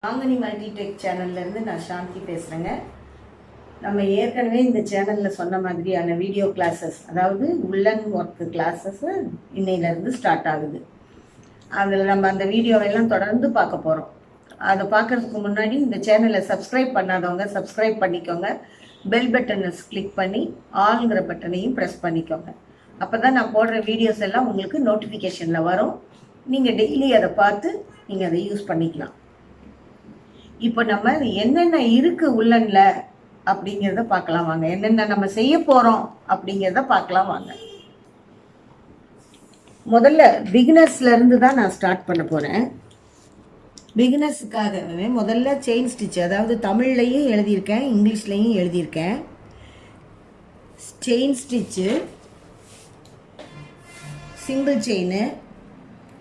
மாங்கனி மல்டிடெக் சேனல்லேருந்து நான் சாந்தி பேசுகிறேங்க. நம்ம ஏற்கனவே இந்த சேனலில் சொன்ன மாதிரியான வீடியோ கிளாஸஸ், அதாவது உள்ளன் ஒர்க்கு கிளாஸஸ் இன்னையிலேருந்து ஸ்டார்ட் ஆகுது. அதில் நம்ம அந்த வீடியோவெல்லாம் தொடர்ந்து பார்க்க போகிறோம். அதை பார்க்குறதுக்கு முன்னாடி இந்த சேனலை சப்ஸ்கிரைப் பண்ணாதவங்க சப்ஸ்கிரைப் பண்ணிக்கோங்க. பெல் பட்டனை கிளிக் பண்ணி ஆல்ங்கிற பட்டனையும் ப்ரெஸ் பண்ணிக்கோங்க. அப்போ தான் நான் போடுற வீடியோஸ் எல்லாம் உங்களுக்கு நோட்டிஃபிகேஷனில் வரும். நீங்கள் டெய்லி அதை பார்த்து நீங்கள் அதை யூஸ் பண்ணிக்கலாம். இப்போ நம்ம என்னென்ன இருக்கு உள்ளன்ல அப்படிங்கிறத பார்க்கலாம் வாங்க. என்னென்ன நம்ம செய்ய போறோம் அப்படிங்கிறத பார்க்கலாம் வாங்க. முதல்ல பிகினர்ஸ்ல இருந்து தான் நான் ஸ்டார்ட் பண்ண போறேன். பிகினர்ஸுக்காகவே முதல்ல செயின் ஸ்டிச், அதாவது தமிழ்லையும் எழுதியிருக்கேன், இங்கிலீஷ்லையும் எழுதியிருக்கேன். செயின் ஸ்டிச்சு, சிங்கிள் செயின்,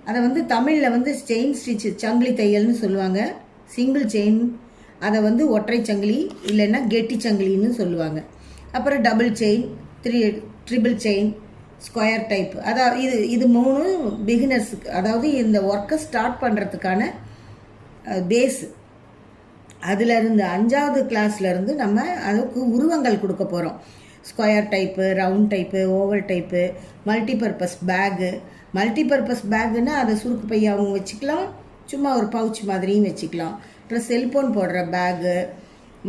அதை வந்து தமிழில் செயின் ஸ்டிச்சு சங்கிலி தையல்னு சொல்லுவாங்க. சிங்கிள் செயின் அதை ஒற்றை சங்கிலி இல்லைன்னா கெட்டி சங்கிலின்னு சொல்லுவாங்க. அப்புறம் double chain, triple chain, square type. அதாவது இது மூணு பிகினர்ஸுக்கு, அதாவது இந்த ஒர்க்கை ஸ்டார்ட் பண்ணுறதுக்கான பேஸு. அதிலிருந்து 5வது கிளாஸ்லேருந்து நம்ம அதுக்கு உருவங்கள் கொடுக்க போகிறோம். Square type, round type, oval type, multipurpose bag. Multipurpose பேக்குன்னா அதை சுருக்கு பையாவும் வச்சுக்கலாம், சும்மா ஒரு பவுச் மாதிரியும் வச்சுக்கலாம். அப்புறம் செல்ஃபோன் போடுற பேகு,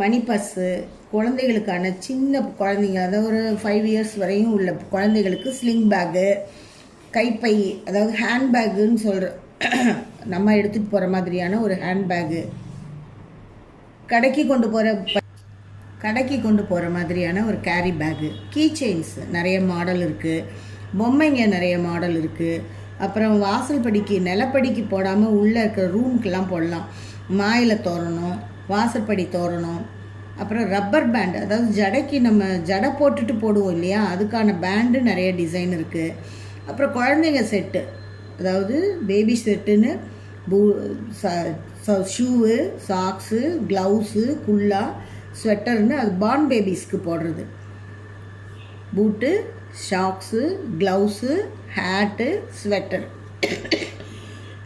மணி பர்ஸு, குழந்தைகளுக்கான சின்ன குழந்தைங்க, அதாவது ஒரு 5 இயர்ஸ் வரையும் உள்ள குழந்தைகளுக்கு ஸ்லிங் பேகு, கைப்பை, அதாவது ஹேண்ட் பேக்குன்னு சொல்கிற நம்ம எடுத்துகிட்டு போகிற மாதிரியான ஒரு ஹேண்ட் பேகு, கடைக்கு கொண்டு போகிற மாதிரியான ஒரு கேரி பேகு, கீ செயின்ஸ் நிறைய மாடல் இருக்குது, பொம்மைங்க நிறைய மாடல் இருக்குது. அப்புறம் வாசல் படிக்கு, நிலப்படிக்கு போடாமல் உள்ளே இருக்கிற ரூம்க்கெல்லாம் போடலாம். மாயில தோரணம், வாசற்படி தோரணம். அப்புறம் ரப்பர் பேண்டு, அதாவது ஜடைக்கு நம்ம ஜடை போட்டுட்டு போடுவோம் இல்லையா, அதுக்கான பேண்டு நிறைய டிசைன் இருக்குது. அப்புறம் குழந்தைங்க செட்டு, அதாவது பேபி செட்டுன்னு ஷூவு, சாக்ஸு, க்ளவுஸு, குல்லா, ஸ்வெட்டர்னு அது பார்ன் பேபிஸ்க்கு போடுறது. பூட்டு, ஷாக்ஸு, க்ளவுஸு, ஹேட்டு, ஸ்வெட்டர்.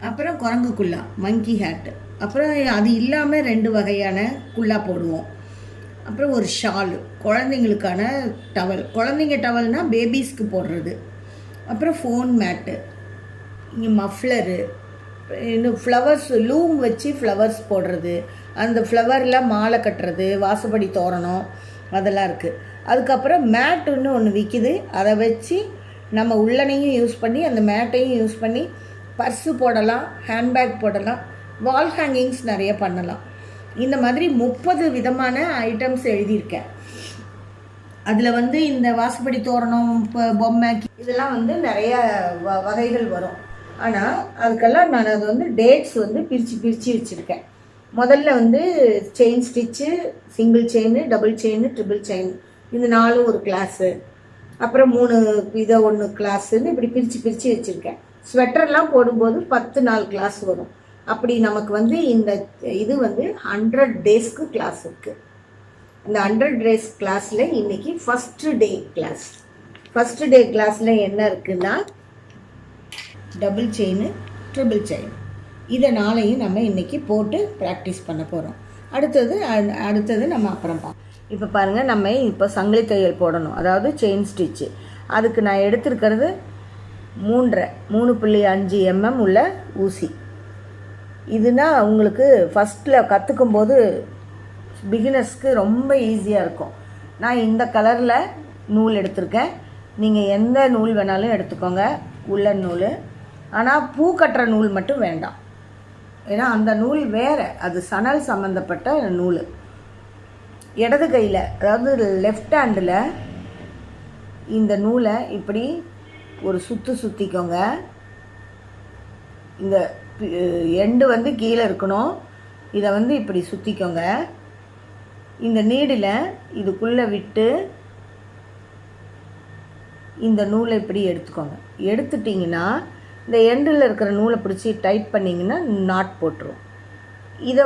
அப்புறம் குரங்கு குல்லா, மங்கி ஹேட்டு. அப்புறம் அது இல்லாமல் 2 வகையான குல்லா போடுவோம். அப்புறம் ஒரு ஷாலு, குழந்தைங்களுக்கான டவல். குழந்தைங்க டவல்னால் பேபிஸ்க்கு போடுறது. அப்புறம் ஃபோன் மேட்டு, இங்கே மஃப்ளரு, இன்னும் ஃப்ளவர்ஸ், லூம் வச்சு ஃப்ளவர்ஸ் போடுறது, அந்த ஃப்ளவரில் மாலை கட்டுறது, வாசப்படி தோரணம், அதெல்லாம் இருக்குது. அதுக்கப்புறம் மேட்டுன்னு ஒன்று விற்கிது. அதை வச்சு நம்ம உள்ளனையும் யூஸ் பண்ணி அந்த மேட்டையும் யூஸ் பண்ணி பர்ஸு போடலாம், ஹேண்ட்பேக் போடலாம், வால் ஹேங்கிங்ஸ் நிறைய பண்ணலாம். இந்த மாதிரி 30 விதமான ஐட்டம்ஸ் எழுதியிருக்கேன். அதில் இந்த வாசப்படி தோரணம், பொம்மை, இதெல்லாம் நிறைய வகைகள் வரும். ஆனால் அதுக்கெல்லாம் நான் அது டேட்ஸ் பிரித்து வச்சுருக்கேன். முதல்ல chain stitch, single chain, double chain, triple chain, இது 4 ஒரு கிளாஸு. அப்புறம் 3 இதை 1 கிளாஸுன்னு இப்படி பிரித்து வச்சுருக்கேன். ஸ்வெட்டர்லாம் போடும்போது 10 நாள் கிளாஸ் வரும். அப்படி நமக்கு இந்த இது 100 டேஸ்க்கு கிளாஸ் இருக்குது. இந்த 100 டேஸ் கிளாஸில் இன்றைக்கி first day class. First day கிளாஸில் என்ன இருக்குன்னா டபுள் செயின், ட்ரிபிள் செயின், இதை 4ஐயும் நம்ம இன்றைக்கி போட்டு ப்ராக்டிஸ் பண்ண போகிறோம். அடுத்தது நம்ம அப்புறம் பார்ப்போம். இப்போ பாருங்கள், நம்ம இப்போ சங்கிலி தையல் போடணும், அதாவது செயின் ஸ்டிச்சு. அதுக்கு நான் எடுத்துருக்கிறது 3.5 mm உள்ள ஊசி. இதுனா உங்களுக்கு ஃபஸ்ட்டில் கற்றுக்கும் போது பிகினர்ஸ்க்கு ரொம்ப ஈஸியாக இருக்கும். நான் இந்த கலரில் நூல் எடுத்திருக்கேன். நீங்கள் எந்த நூல் வேணாலும் எடுத்துக்கோங்க, உள்ளன் நூல். ஆனால் பூ கட்டுற நூல் மட்டும் வேண்டாம், ஏன்னா அந்த நூல் வேறு, அது சணல் சம்மந்தப்பட்ட நூல். இடது கையில், அதாவது லெஃப்ட் ஹேண்டில் இந்த நூலை இப்படி ஒரு சுற்றிக்கோங்க. இந்த எண்டு கீழே இருக்கணும். இதை இப்படி சுற்றிக்கோங்க. இந்த நீடில் இதுக்குள்ளே விட்டு இந்த நூலை இப்படி எடுத்துக்கோங்க. எடுத்துட்டிங்கன்னா இந்த எண்டில் இருக்கிற நூலை பிடிச்சி டைட் பண்ணிங்கன்னா நாட் போட்டுரும். இதை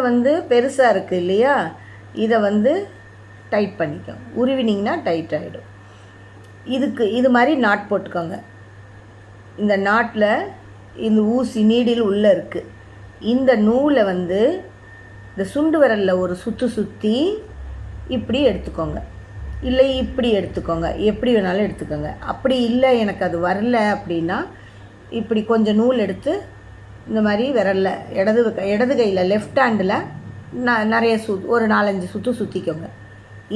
பெருசாக இருக்குது இல்லையா, இதை டைட் பண்ணிக்கோங்க. உருவினிங்கன்னா டைட் ஆகிடும். இது மாதிரி நாட் போட்டுக்கோங்க. இந்த நாட்டில் இந்த ஊசி நீடில் உள்ளே இருக்குது. இந்த நூலை இந்த சுண்டு விரலில் ஒரு சுற்றி இப்படி எடுத்துக்கோங்க, இல்லை இப்படி எடுத்துக்கோங்க, எப்படி வேணாலும் எடுத்துக்கோங்க. அப்படி இல்லை எனக்கு அது வரல அப்படின்னா இப்படி கொஞ்சம் நூல் எடுத்து இந்த மாதிரி விரலில் இடது கையில் லெஃப்ட் ஹேண்டில் நிறைய ஒரு 4-5 சுற்றிக்கோங்க.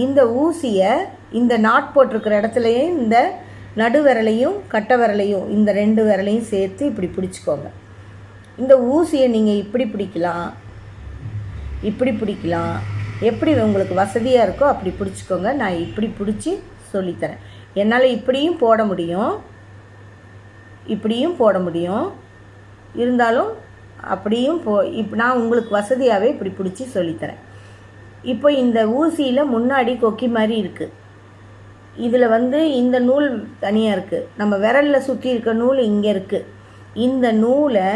இந்த ஊசியை இந்த நாட் போட்டிருக்கிற இடத்துலையும் இந்த நடு விரலையும் கட்டை விரலையும் இந்த 2 விரலையும் சேர்த்து இப்படி பிடிச்சிக்கோங்க. இந்த ஊசியை நீங்கள் இப்படி பிடிக்கலாம், இப்படி பிடிக்கலாம், எப்படி உங்களுக்கு வசதியாக இருக்கோ அப்படி பிடிச்சிக்கோங்க. நான் இப்படி பிடிச்சி சொல்லித்தரேன். என்னால் இப்படியும் போட முடியும், இப்படியும் போட முடியும், இருந்தாலும் அப்படியும் நான் உங்களுக்கு வசதியாகவே இப்படி பிடிச்சி சொல்லித்தரேன். இப்போ இந்த ஊசியில் முன்னாடி கொக்கி மாதிரி இருக்குது, இதில் இந்த நூல் தனியாக இருக்குது, நம்ம விரலில் சுற்றி இருக்க நூல் இங்கே இருக்குது. இந்த நூலை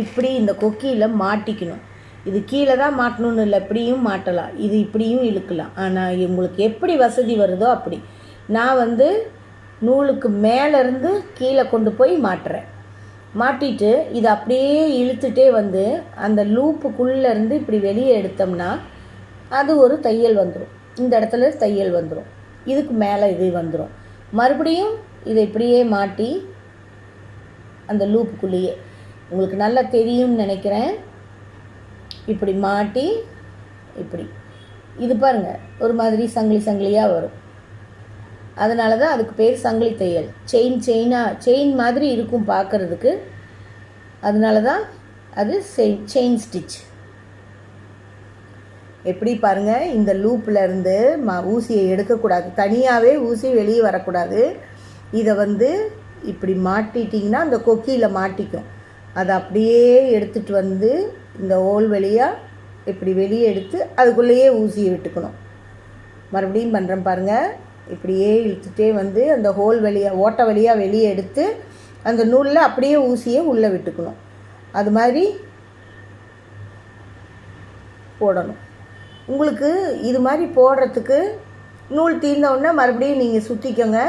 இப்படி இந்த கொக்கியில் மாட்டிக்கணும். இது கீழே தான் மாட்டணும்னு இல்லை, இப்படியும் மாட்டலாம், இது இப்படியும் இழுக்கலாம். ஆனால் உங்களுக்கு எப்படி வசதி வருதோ அப்படி. நான் நூலுக்கு மேலேருந்து கீழே கொண்டு போய் மாட்டுறேன். மாட்டிட்டு இதை அப்படியே இழுத்துட்டே அந்த லூப்புக்குள்ளேருந்து இப்படி வெளியே எடுத்தோம்னா அது ஒரு தையல் வந்துடும். இந்த இடத்துல தையல் வந்துடும், இதுக்கு மேலே இது வந்துடும். மறுபடியும் இதை இப்படியே மாட்டி அந்த லூப்புக்குள்ளேயே உங்களுக்கு நல்லா தெரியும்னு நினைக்கிறேன். இப்படி மாட்டி இப்படி இது பாருங்கள், ஒரு மாதிரி சங்கிலியாக வரும். அதனால தான் அதுக்கு பேர் சங்கிலி தையல். செயின் மாதிரி இருக்கும் பார்க்குறதுக்கு, அதனால தான் அது செயின் ஸ்டிச். எப்படி பாருங்கள், இந்த லூப்பில் இருந்து ஊசியை எடுக்கக்கூடாது, தனியாகவே ஊசி வெளியே வரக்கூடாது. இதை இப்படி மாட்டிட்டிங்கன்னா அந்த கொக்கியில் மாட்டிக்கும். அதை அப்படியே எடுத்துகிட்டு இந்த ஹோல் வழியாக இப்படி வெளியே எடுத்து அதுக்குள்ளேயே ஊசியை விட்டுக்கணும். மறுபடியும் பண்ணுறேன் பாருங்கள். இப்படியே இழுத்துட்டே அந்த ஹோல் வழியாக ஓட்டை வழியாக வெளியே எடுத்து அந்த நூலில் அப்படியே ஊசியை உள்ளே விட்டுக்கணும். அது மாதிரி போடணும். உங்களுக்கு இது மாதிரி போடுறதுக்கு நூல் தீர்ந்தவுடனே மறுபடியும் நீங்கள் சுற்றிக்கோங்க.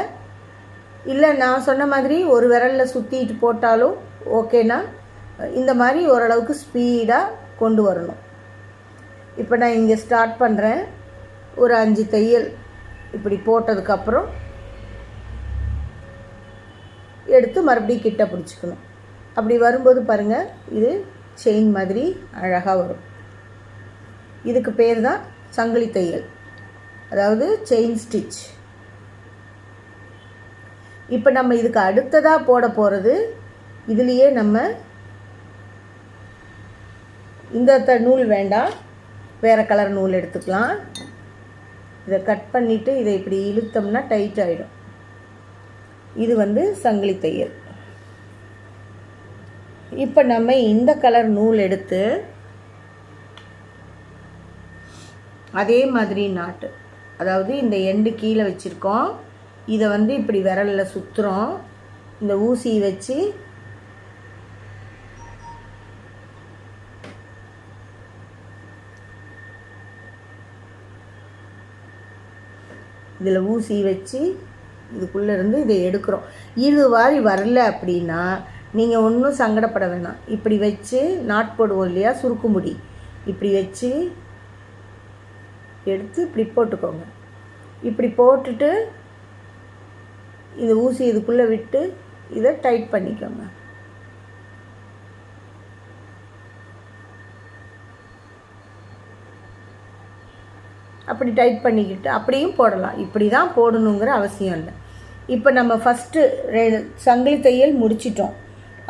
இல்லை நான் சொன்ன மாதிரி ஒரு விரலில் சுற்றிட்டு போட்டாலும் ஓகேனா. இந்த மாதிரி ஓரளவுக்கு ஸ்பீடாக கொண்டு வரணும். இப்போ நான் இங்கே ஸ்டார்ட் பண்ணுறேன். ஒரு 5 தையல் இப்படி போட்டதுக்கப்புறம் எடுத்து மறுபடியும் கிட்ட பிடிச்சிக்கணும். அப்படி வரும்போது பாருங்கள், இது செயின் மாதிரி அழகாக வரும். இதுக்கு பேர் தான் சங்கிலி தையல், அதாவது செயின் ஸ்டிச். இப்போ நம்ம இதுக்கு அடுத்ததாக போட போகிறது, இதுலேயே நம்ம இந்த நூல் வேண்டாம், வேறு கலர் நூல் எடுத்துக்கலாம். இதை கட் பண்ணிவிட்டு இதை இப்படி இழுத்தோம்னா டைட் ஆகிடும். இது சங்கிலி தையல். இப்போ நம்ம இந்த கலர் நூல் எடுத்து அதே மாதிரி நாட்டு, அதாவது இந்த எண்டு கீழே வச்சுருக்கோம், இதை இப்படி விரலில் சுற்றுறோம். இந்த ஊசியை வச்சு இதில் ஊசி வச்சு இதுக்குள்ளே இருந்து இதை எடுக்கிறோம். இது மாதிரி வரல அப்படின்னா நீங்கள் ஒன்றும் சங்கடப்பட வேணாம். இப்படி வச்சு நாட் போடுவோம் இல்லையா, சுருக்கு முடி, இப்படி வச்சு எடுத்து இப்படி போட்டுக்கோங்க. இப்படி போட்டுட்டு இந்த ஊசி இதுக்குள்ளே விட்டு இதை டைட் பண்ணிக்கோங்க. அப்படி டைட் பண்ணிக்கிட்டு அப்படியும் போடலாம். இப்படி தான் போடணுங்கிற அவசியம் இல்லை. இப்போ நம்ம ஃபஸ்ட்டு சங்கிலி தையல் முடிச்சிட்டோம்.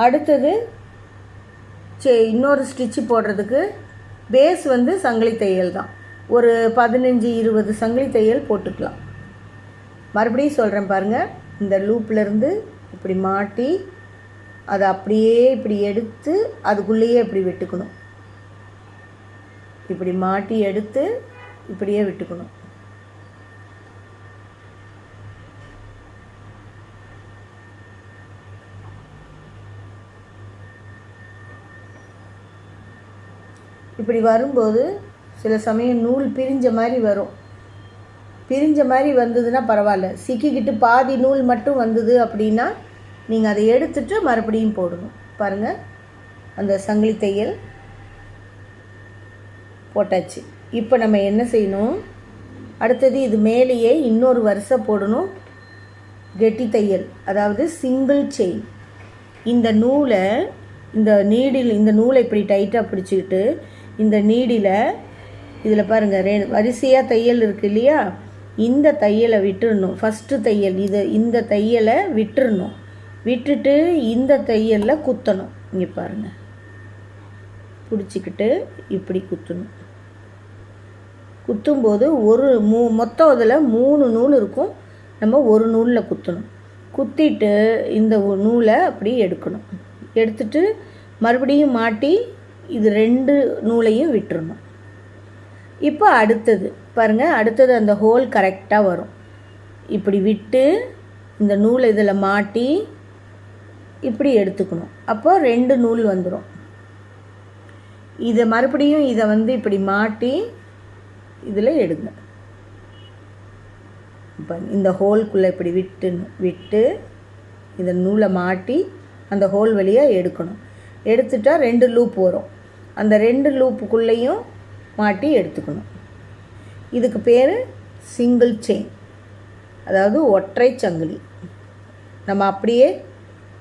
அடுத்தது இன்னொரு ஸ்டிச்சு போடுறதுக்கு பேஸ் சங்கிலி தையல் தான். ஒரு 15-20 சங்கிலி தையல் போட்டுக்கலாம். மறுபடியும் சொல்கிறேன் பாருங்கள். இந்த லூப்லேருந்து இப்படி மாட்டி அதை அப்படியே இப்படி எடுத்து அதுக்குள்ளேயே இப்படி விட்டுக்கணும். இப்படி மாட்டி எடுத்து இப்படியே விட்டுக்கணும். இப்படி வரும்போது சில சமயம் நூல் பிரிஞ்ச மாதிரி வரும். பிரிஞ்ச மாதிரி வந்ததுன்னா பரவாயில்ல. சிக்கிக்கிட்டு பாதி நூல் மட்டும் வந்தது அப்படின்னா நீங்கள் அதை எடுத்துட்டு மறுபடியும் போடணும். பாருங்கள், அந்த சங்கிலி தையல் போட்டாச்சு. இப்போ நம்ம என்ன செய்யணும், அடுத்தது இது மேலேயே இன்னொரு வரிசை போடணும். கெட்டி தையல், அதாவது சிங்கிள் செயின். இந்த நூலை இந்த நூலை இப்படி டைட்டாக பிடிச்சிக்கிட்டு இந்த நீடில் இதில் பாருங்கள் வரிசையாக தையல் இருக்குது இல்லையா, இந்த தையலை விட்டுடணும். ஃபஸ்ட்டு தையல் இந்த தையலை விட்டுறணும். விட்டுட்டு இந்த தையலில் குத்தணும். இங்கே பாருங்கள், பிடிச்சிக்கிட்டு இப்படி குத்தணும். குத்தும்போது மொத்தம் அதில் 3 நூல் இருக்கும். நம்ம ஒரு நூலில் குத்தணும். குத்திட்டு இந்த நூலை அப்படி எடுக்கணும். எடுத்துட்டு மறுபடியும் மாட்டி இது 2 நூலையும் விட்டுறணும். இப்போ அடுத்தது பாருங்கள், அடுத்தது அந்த ஹோல் கரெக்டாக வரும். இப்படி விட்டு இந்த நூலை இதில் மாட்டி இப்படி எடுத்துக்கணும். அப்போ 2 நூல் வந்துடும். இதை மறுபடியும் இப்படி மாட்டி இதில் எடுங்க. இப்போ இந்த ஹோல்குள்ளே இப்படி விட்டு இந்த நூலை மாட்டி அந்த ஹோல் வழியாக எடுக்கணும். எடுத்துட்டால் 2 லூப் வரும். அந்த 2 லூப்புக்குள்ளேயும் மாட்டி எடுத்துக்கணும். இதுக்கு பேர் சிங்கிள் செயின், அதாவது ஒற்றை சங்கிலி. நம்ம அப்படியே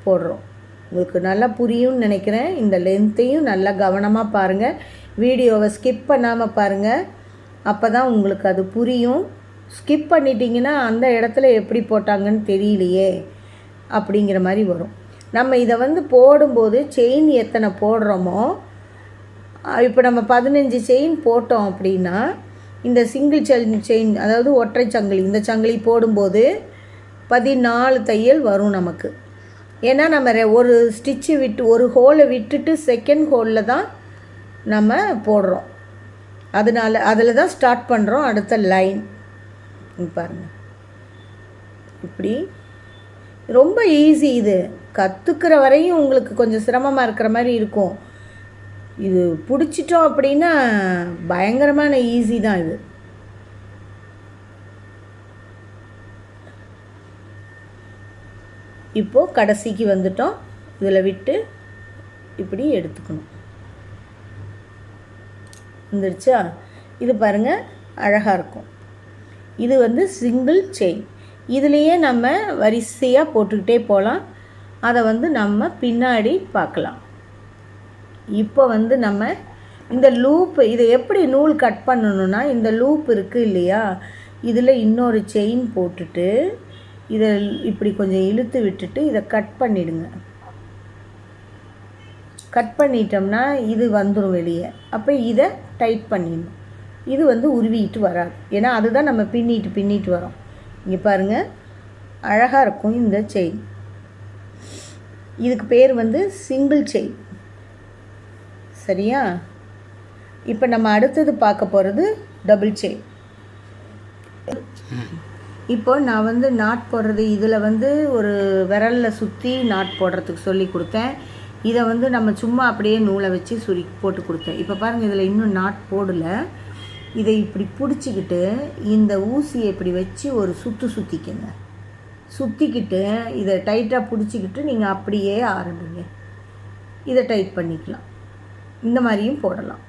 போடுறோம். உங்களுக்கு நல்லா புரியும்னு நினைக்கிறேன். இந்த லென்த்தையும் நல்லா கவனமாக பாருங்கள். வீடியோவை ஸ்கிப் பண்ணாமல் பாருங்கள். அப்போ தான் உங்களுக்கு அது புரியும். ஸ்கிப் பண்ணிட்டீங்கன்னா அந்த இடத்துல எப்படி போட்டாங்கன்னு தெரியலையே அப்படிங்கிற மாதிரி வரும். நம்ம இதை போடும்போது செயின் எத்தனை போடுறோமோ, இப்போ நம்ம 15 செயின் போட்டோம் அப்படின்னா இந்த சிங்கிள் செயின், அதாவது ஒற்றை சங்கிலி, இந்த சங்கிலி போடும்போது 14 தையல் வரும் நமக்கு. ஏன்னா நம்ம ஒரு ஸ்டிச்சு ஒரு ஹோலை விட்டுட்டு செகண்ட் ஹோலில் தான் நம்ம போடுறோம். அதனால் அதில் தான் ஸ்டார்ட் பண்ணுறோம் அடுத்த லைன். பாருங்கள், இப்படி ரொம்ப ஈஸி. இது கற்றுக்கிற வரையும் உங்களுக்கு கொஞ்சம் சிரமமாக இருக்கிற மாதிரி இருக்கும். இது பிடிச்சிட்டோம் அப்படின்னா பயங்கரமான ஈஸி தான் இது. இப்போது கடைசிக்கு வந்துட்டோம். இதில் விட்டு இப்படி எடுத்துக்கணும். வந்துருச்சா? இது பாருங்கள், அழகாக இருக்கும். இது சிங்கிள் செயின். இதுலேயே நம்ம வரிசையாக போட்டுக்கிட்டே போகலாம். அதை நம்ம பின்னாடி பார்க்கலாம். இப்போ நம்ம இந்த லூப், இதை எப்படி நூல் கட் பண்ணணுன்னா, இந்த லூப் இருக்குது இல்லையா, இதில் இன்னொரு செயின் போட்டுட்டு இதை இப்படி கொஞ்சம் இழுத்து விட்டுட்டு இதை கட் பண்ணிவிடுங்க. கட் பண்ணிட்டோம்னா இது வந்துடும் வெளியே. அப்போ இதை டைட் பண்ணிடணும். இது உருவிட்டு வராது. ஏன்னா அதுதான் நம்ம பின்னிட்டு வரோம். இங்கே பாருங்கள், அழகாக இருக்கும் இந்த செயின். இதுக்கு பேர் சிங்கிள் செயின். சரியா? இப்போ நம்ம அடுத்தது பார்க்க போகிறது டபுள் செயின். இப்போ நான் நாட் போடுறது, இதில் ஒரு விரலில் சுற்றி நாட் போடுறதுக்கு சொல்லி கொடுத்தேன். இதை நம்ம சும்மா அப்படியே நூலை வச்சு போட்டு கொடுத்தேன். இப்போ பாருங்கள், இதில் இன்னும் நாட் போடலை. இதை இப்படி பிடிச்சிக்கிட்டு இந்த ஊசியை இப்படி வச்சு ஒரு சுற்றிக்கங்க. சுற்றிக்கிட்டு இதை டைட்டாக பிடிச்சிக்கிட்டு நீங்கள் அப்படியே ஆரம்பிங்க. இதை டைட் பண்ணிக்கலாம். இந்த மாதிரியும் போடலாம்.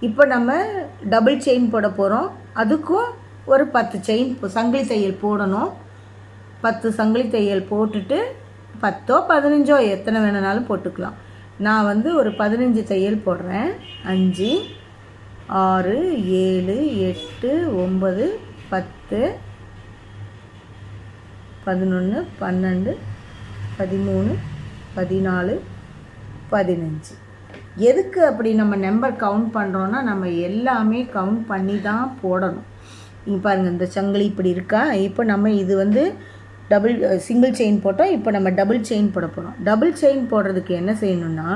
இப்போ நம்ம டபுள் செயின் போட போகிறோம். அதுக்கும் ஒரு 10 செயின் சங்கிலி தையல் போடணும். 10 சங்கிலி தையல் போட்டுட்டு 10ஓ 15ஓ எத்தனை வேணுனாலும் போட்டுக்கலாம். நான் ஒரு 15 தையல் போடுறேன். 5 6 7 8 9 10 11 12 13 14 15. எதுக்கு அப்படி நம்ம நம்பர் கவுண்ட் பண்ணுறோன்னா, நம்ம எல்லாமே கவுண்ட் பண்ணி தான் போடணும். இங்கே பாருங்கள், இந்த சங்கிலி இப்படி இருக்கா. இப்போ நம்ம இது சிங்கிள் செயின் போட்டோம். இப்போ நம்ம டபுள் செயின் போட போகிறோம். டபுள் செயின் போடுறதுக்கு என்ன செய்யணும்னா,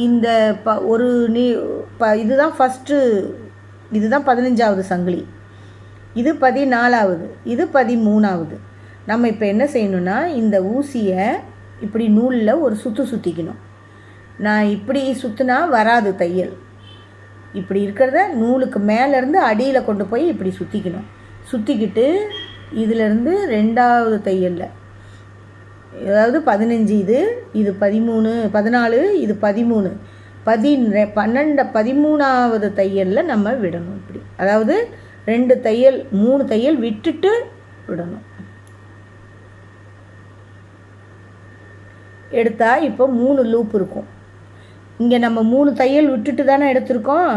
இந்த இதுதான் ஃபஸ்ட்டு, இதுதான் 15ஆவது சங்கிலி, இது 14ஆவது, இது 13ஆவது. நம்ம இப்போ என்ன செய்யணும்னா, இந்த ஊசியை இப்படி நூலில் ஒரு சுற்றிக்கணும். நான் இப்படி சுற்றினா வராது தையல். இப்படி இருக்கிறத நூலுக்கு மேலேருந்து அடியில் கொண்டு போய் இப்படி சுற்றிக்கணும். சுற்றிக்கிட்டு இதிலேருந்து 2ஆவது தையலில், அதாவது 15 இது 13 14 இது 13 13வது தையலில் நம்ம விடணும். இப்படி அதாவது 2 தையல் 3 தையல் விட்டுட்டு விடணும். எடுத்தால் இப்போ 3 லூப் இருக்கும். இங்கே நம்ம 3 தையல் விட்டுட்டு தானே எடுத்திருக்கோம்,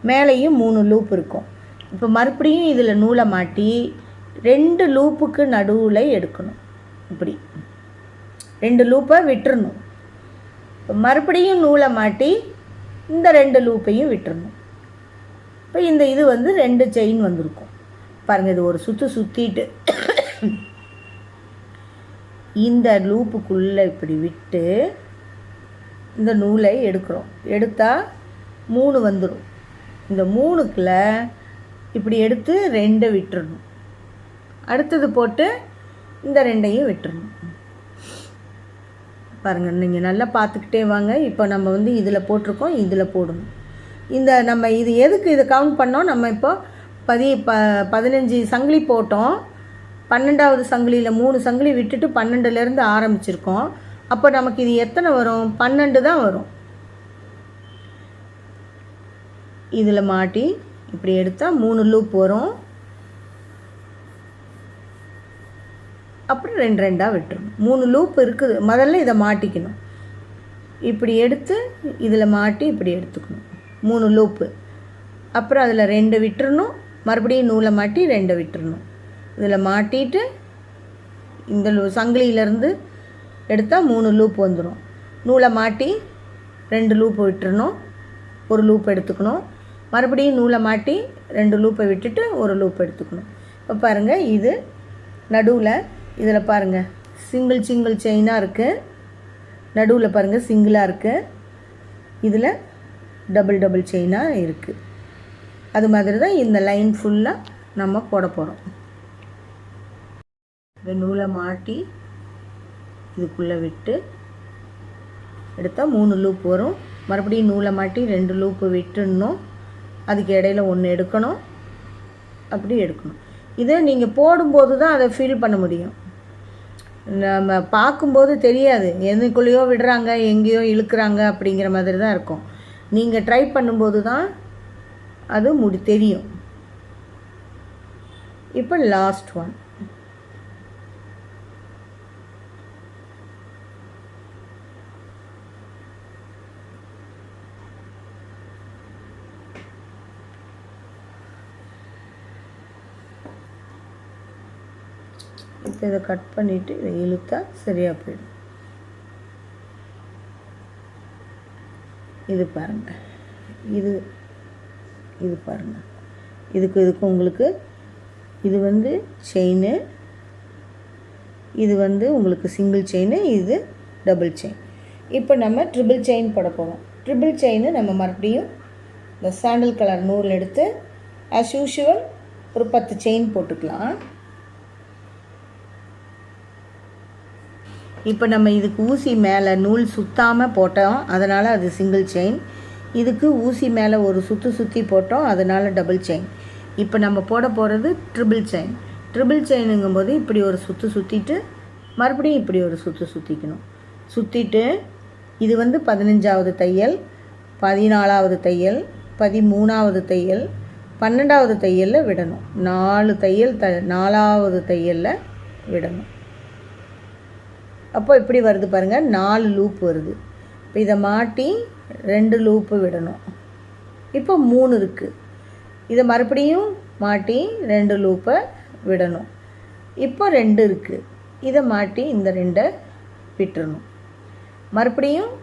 மேலேயும் 3 லூப் இருக்கும். இப்போ மறுபடியும் இதில் நூலை மாட்டி 2 லூப்புக்கு நடுவில் எடுக்கணும். இப்படி 2 லூப்பை விட்டுறணும். மறுபடியும் நூலை மாட்டி இந்த 2 லூப்பையும் விட்டுறணும். இப்போ இது 2 செயின் வந்திருக்கும் பாருங்கள். இது ஒரு சுற்றிட்டு இந்த லூப்புக்குள்ளே இப்படி விட்டு இந்த நூலை எடுக்கிறோம். எடுத்தால் 3 வந்துடும். இந்த 3க்குள்ள இப்படி எடுத்து 2 விட்டுறணும். அடுத்தது போட்டு இந்த 2ஐயும் விட்டுறணும். பாருங்கள், நீங்கள் நல்லா பார்த்துக்கிட்டே வாங்க. இப்போ நம்ம இதில் போட்டிருக்கோம், இதில் போடணும். நம்ம இது எதுக்கு இதை கவுண்ட் பண்ணோம், நம்ம இப்போ 15 சங்கிலி போட்டோம். 12வது சங்கிலியில் 3 சங்கிலி விட்டுட்டு 12லேருந்து ஆரம்பிச்சிருக்கோம். அப்போ நமக்கு இது எத்தனை வரும்? 12 தான் வரும். இதில் மாட்டி இப்படி எடுத்தால் 3 லூப் வரும். அப்புறம் 2 2ஆக விட்டுருணும். 3 லூப் இருக்குது. முதல்ல இதை மாட்டிக்கணும். இப்படி எடுத்து இதில் மாட்டி இப்படி எடுத்துக்கணும். 3 லூப்பு. அப்புறம் அதில் 2 விட்டுறணும். மறுபடியும் நூலை மாட்டி 2 விட்டுறணும். இதில் மாட்டிட்டு இந்த சங்கிலியிலேருந்து எடுத்தால் 3 லூப் வந்துடும். நூலை மாட்டி 2 லூப்பு விட்டுறணும். 1 லூப் எடுத்துக்கணும். மறுபடியும் நூலை மாட்டி 2 லூப்பை விட்டுட்டு 1 லூப் எடுத்துக்கணும். இப்போ பாருங்கள், இது நடுவில் இதில் பாருங்கள் சிங்கிள் செயினாக இருக்குது. நடுவில் பாருங்கள் சிங்கிளாக இருக்குது. இதில் டபுள் செயினாக இருக்குது. அது மாதிரி தான் இந்த லைன் ஃபுல்லாக நம்ம போட போகிறோம். இந்த நூலை மாட்டி இதுக்குள்ளே விட்டு எடுத்தால் 3 லூப் வரும். மறுபடியும் நூலை மாட்டி 2 லூப்பு விட்டுடணும். அதுக்கு இடையில 1 எடுக்கணும். அப்படி எடுக்கணும். இதை நீங்கள் போடும்போது தான் அதை ஃபீல் பண்ண முடியும். நம்ம பார்க்கும்போது தெரியாது, எதுக்குள்ளேயோ விடுறாங்க, எங்கேயோ இழுக்கிறாங்க அப்படிங்கிற மாதிரி தான் இருக்கும். நீங்கள் ட்ரை பண்ணும்போது தான் அது தெரியும். இப்போ லாஸ்ட் ஒன். இப்போ இதை கட் பண்ணிவிட்டு இதை இழுத்தா சரியாக போயிடும். இது பாருங்கள், இது பாருங்கள், இதுக்கு உங்களுக்கு இது செயின், இது உங்களுக்கு சிங்கிள் செயின், இது டபுள் செயின். இப்போ நம்ம ட்ரிபிள் செயின் போட போகிறோம். ட்ரிபிள் செயின் நம்ம மறுபடியும் இந்த சாண்டல் கலர் நூல் எடுத்து ஆஸ் யூஷுவல் ஒரு 10 செயின் போட்டுக்கலாம். இப்போ நம்ம இதுக்கு ஊசி மேலே நூல் சுற்றாமல் போட்டோம், அதனால் அது சிங்கிள் செயின். இதுக்கு ஊசி மேலே ஒரு சுற்றி போட்டோம், அதனால் டபுள் செயின். இப்போ நம்ம போட போகிறது ட்ரிபிள் செயின். ட்ரிபிள் செயினுங்கும்போது இப்படி ஒரு சுற்றிட்டு மறுபடியும் இப்படி ஒரு சுற்றிக்கணும். சுற்றிட்டு இது 15வது தையல், 14வது தையல், 13வது தையல், 12வது தையலில் விடணும். 4 தையல் 4வது தையலில் விடணும். அப்போ இப்படி வருது பாருங்கள், 4 லூப் வருது. இப்போ இதை மாட்டி 2 லூப்பு விடணும். இப்போ 3 இருக்குது. இதை மறுபடியும் மாட்டி 2 லூப்பை விடணும். இப்போ 2 இருக்குது. இதை மாட்டி இந்த 2 விட்டுறணும். மறுபடியும்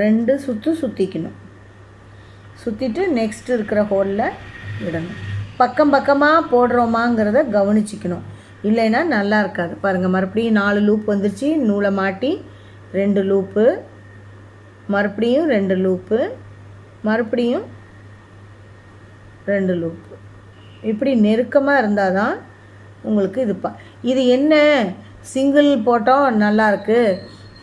2 சுற்றிக்கணும். சுற்றிட்டு நெக்ஸ்ட் இருக்கிற ஹோலில் விடணும். பக்கமாக போடுறோமாங்கிறத கவனிச்சிக்கணும், இல்லைன்னா நல்லா இருக்காது. பாருங்கள், மறுபடியும் 4 லூப் வந்துருச்சு. நூலை மாட்டி 2 லூப்பு, மறுபடியும் 2 லூப்பு, மறுபடியும் 2 லூப்பு. இப்படி நெருக்கமாக இருந்தால் தான் உங்களுக்கு இது என்ன சிங்கிள் போட்டோம் நல்லாயிருக்கு,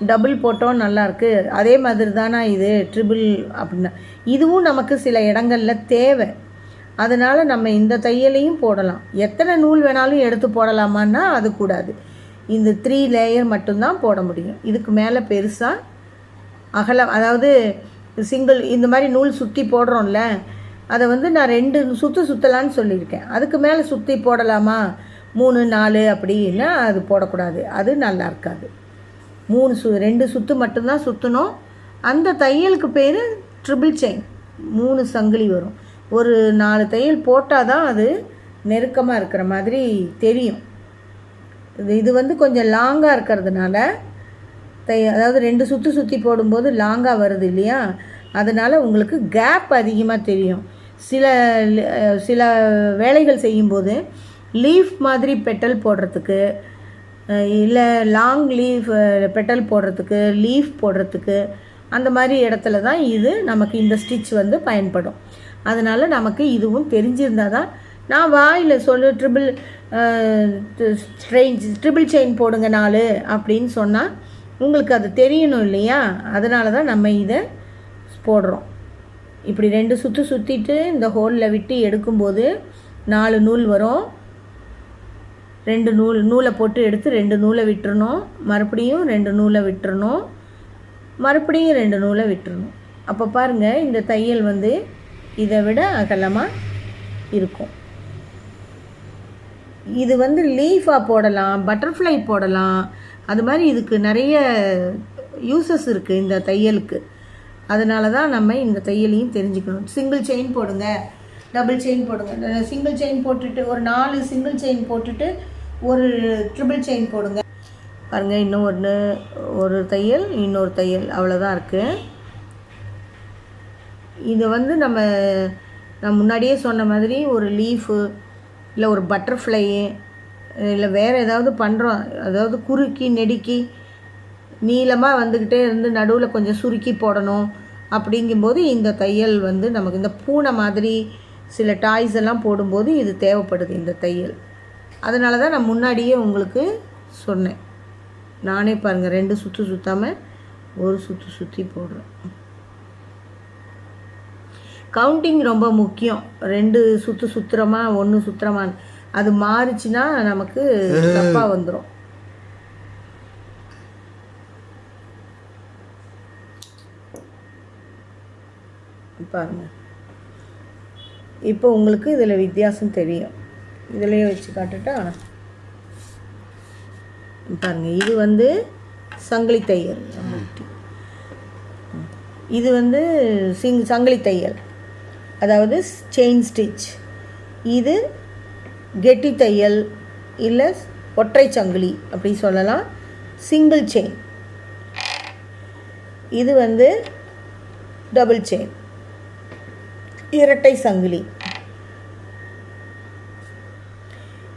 டபுள் போட்டோம் நல்லாயிருக்கு, அதே மாதிரி தானே இது ட்ரிபிள் அப்படின்னா. இதுவும் நமக்கு சில இடங்களில் தேவை. அதனால் நம்ம இந்த தையலையும் போடலாம். எத்தனை நூல் வேணாலும் எடுத்து போடலாமான்னா அது கூடாது. இந்த 3 லேயர் மட்டும்தான் போட முடியும். இதுக்கு மேலே பெருசாக அகலம், அதாவது சிங்கிள் இந்த மாதிரி நூல் சுற்றி போடுறோம்ல, அதை வந்து நான் 2 சுற்றலான்னு சொல்லியிருக்கேன். அதுக்கு மேலே சுற்றி போடலாமா 3 4 அப்படின்னா அது போடக்கூடாது, அது நல்லா இருக்காது. 2 சுற்று மட்டும்தான் சுற்றணும். அந்த தையலுக்கு பேர் ட்ரிபிள் செயின். 3 சங்கிலி வரும். ஒரு 4 தையல் போட்டால் தான் அது நெருக்கமாக இருக்கிற மாதிரி தெரியும். இது வந்து கொஞ்சம் லாங்காக இருக்கிறதுனால அதாவது 2 சுற்றி போடும்போது லாங்காக வருது இல்லையா, அதனால் உங்களுக்கு கேப் அதிகமாக தெரியும். சில வேலைகள் செய்யும்போது லீஃப் மாதிரி பெட்டல் போடுறதுக்கு, இல்லை லாங் லீஃப் பெட்டல் போடுறதுக்கு, லீஃப் போடுறதுக்கு, அந்த மாதிரி இடத்துல தான் இது நமக்கு இந்த ஸ்டிச் வந்து பயன்படும். அதனால் நமக்கு இதுவும் தெரிஞ்சிருந்தால் தான் நான் வாயில் ட்ரிபிள் செயின் போடுங்க 4 அப்படின்னு சொன்னால் உங்களுக்கு அது தெரியணும் இல்லையா, அதனால தான் நம்ம இதை போடுறோம். இப்படி 2 சுற்றிட்டு இந்த ஹோலில் விட்டு எடுக்கும்போது 4 நூல் வரும். 2 நூலை போட்டு எடுத்து 2 நூலை விட்டுறணும், மறுபடியும் 2 நூலை விட்டுறணும், மறுபடியும் 2 நூலை விட்டுறணும். அப்போ பாருங்கள், இந்த தையல் வந்து இதை விட அகலமாக இருக்கும். இது வந்து லீஃபாக போடலாம், பட்டர்ஃப்ளை போடலாம், அது மாதிரி இதுக்கு நிறைய யூசஸ் இருக்குது இந்த தையலுக்கு. அதனால தான் நம்ம இந்த தையலையும் தெரிஞ்சுக்கணும். சிங்கிள் செயின் போடுங்க, டபுள் செயின் போடுங்க. சிங்கிள் செயின் போட்டுட்டு ஒரு 4 சிங்கிள் செயின் போட்டுட்டு ஒரு ட்ரிபிள் செயின் போடுங்க. பாருங்கள், இன்னும் ஒரு தையல், இன்னொரு தையல், அவ்வளோதான் இருக்குது. இது வந்து நான் முன்னாடியே சொன்ன மாதிரி ஒரு லீஃபு இல்லை ஒரு பட்டர்ஃப்ளை இல்லை வேறு ஏதாவது பண்ணுறோம், அதாவது குறுக்கி நெடுக்கி நீளமாக வந்துக்கிட்டே இருந்து நடுவில் கொஞ்சம் சுருக்கி போடணும் அப்படிங்கும்போது இந்த தையல் வந்து நமக்கு இந்த பூனை மாதிரி சில டாய்ஸ் எல்லாம் போடும்போது இது தேவைப்படுது இந்த தையல். அதனால தான் நான் முன்னாடியே உங்களுக்கு சொன்னேன். நானே பாருங்கள் 2 சுற்று சுற்றாமல் ஒரு சுற்றி போடுறேன். கவுண்டிங் ரொம்ப முக்கியம். 2 சுற்றுறோமா 1 சுற்றுறோமான்னு அது மாறிச்சுன்னா நமக்கு தப்பாக வந்துடும். பாருங்க, இப்போ உங்களுக்கு இதில் வித்தியாசம் தெரியும். இதிலையே வச்சு காட்டுட்டா பாருங்கள், இது வந்து சங்கிலி தையல், இது வந்து சங்கிலி தையல், அதாவது செயின் ஸ்டிச். இது கெட்டி தையல் இல்லை ஒற்றை சங்கிலி அப்படி சொல்லலாம், சிங்கிள் செயின். இது வந்து டபுள் செயின், இரட்டை சங்கிலி.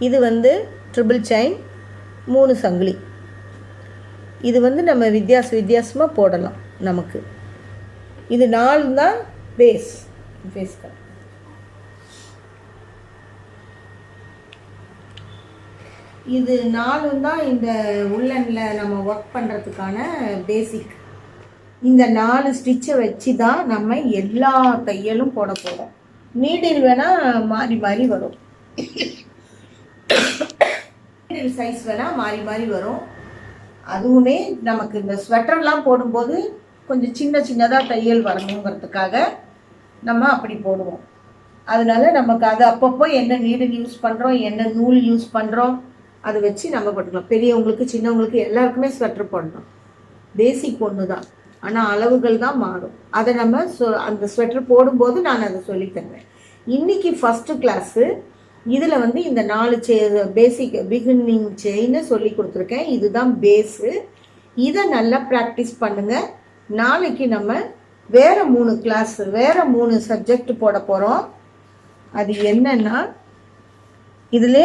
இது வந்து ட்ரிபிள் செயின், 3 சங்கிலி. இது வந்து நம்ம வித்தியாசமாக போடலாம். நமக்கு இது 4 தான் பேஸ். இது 4 தான் இந்த உள்ளனில் நம்ம ஒர்க் பண்ணுறதுக்கான பேசிக். இந்த 4 ஸ்டிச்சை வச்சு தான் நம்ம எல்லா தையலும் போட போகிறோம். நீடில் வேணால் மாறி வரும், நீடில் சைஸ் வேணால் மாறி வரும். அதுவுமே நமக்கு இந்த ஸ்வெட்டர்லாம் போடும்போது கொஞ்சம் சின்னதாக தையல் வரணுங்கிறதுக்காக நம்ம அப்படி போடுவோம். அதனால நமக்கு அது அப்பப்போ என்ன நீடில் யூஸ் பண்ணுறோம், என்ன நூல் யூஸ் பண்ணுறோம், அதை வச்சு நம்ம போட்டுக்கலாம். பெரியவங்களுக்கு சின்னவங்களுக்கு எல்லாருக்குமே ஸ்வெட்டர் போடணும். பேசிக் ஒன்று தான், ஆனால் அளவுகள் தான் மாறும். அதை நம்ம அந்த ஸ்வெட்டர் போடும்போது நான் அதை சொல்லித்தருவேன். இன்றைக்கி ஃபஸ்ட்டு கிளாஸு இதில் வந்து இந்த 4 பேசிக் பிகினிங் செயின்னு சொல்லி கொடுத்துருக்கேன். இதுதான் பேஸு. இதை நல்லா ப்ராக்டிஸ் பண்ணுங்கள். நாளைக்கு நம்ம வேறு 3 கிளாஸ், வேறு 3 சப்ஜெக்ட் போட போகிறோம். அது என்னன்னா, இதிலே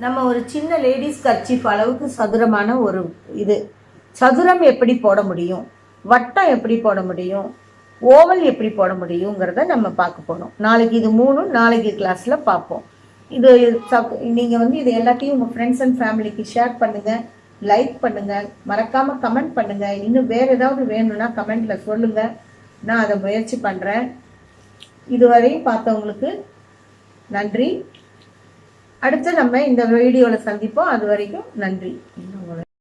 நம்ம ஒரு சின்ன லேடிஸ் கர்ச்சீஃப் அளவுக்கு சதுரமான ஒரு சதுரம் எப்படி போட முடியும், வட்டம் எப்படி போட முடியும், ஓவல் எப்படி போட முடியுங்கிறத நம்ம பார்க்க போகிறோம். நாளைக்கு இது 3 நாளைக்கு கிளாஸில் பார்ப்போம். நீங்கள் வந்து இது எல்லாத்தையும் உங்கள் ஃப்ரெண்ட்ஸ் அண்ட் ஃபேமிலிக்கு ஷேர் பண்ணுங்கள், லைக் பண்ணுங்கள், மறக்காமல் கமெண்ட் பண்ணுங்கள். இன்னும் வேறு ஏதாவது வேணும்னா கமெண்டில் சொல்லுங்கள், நான் அதை முயற்சி பண்ணுறேன். இதுவரையும் பார்த்தவங்களுக்கு நன்றி. அடுத்து நம்ம இந்த வீடியோவில் சந்திப்போம். அது வரைக்கும் நன்றி.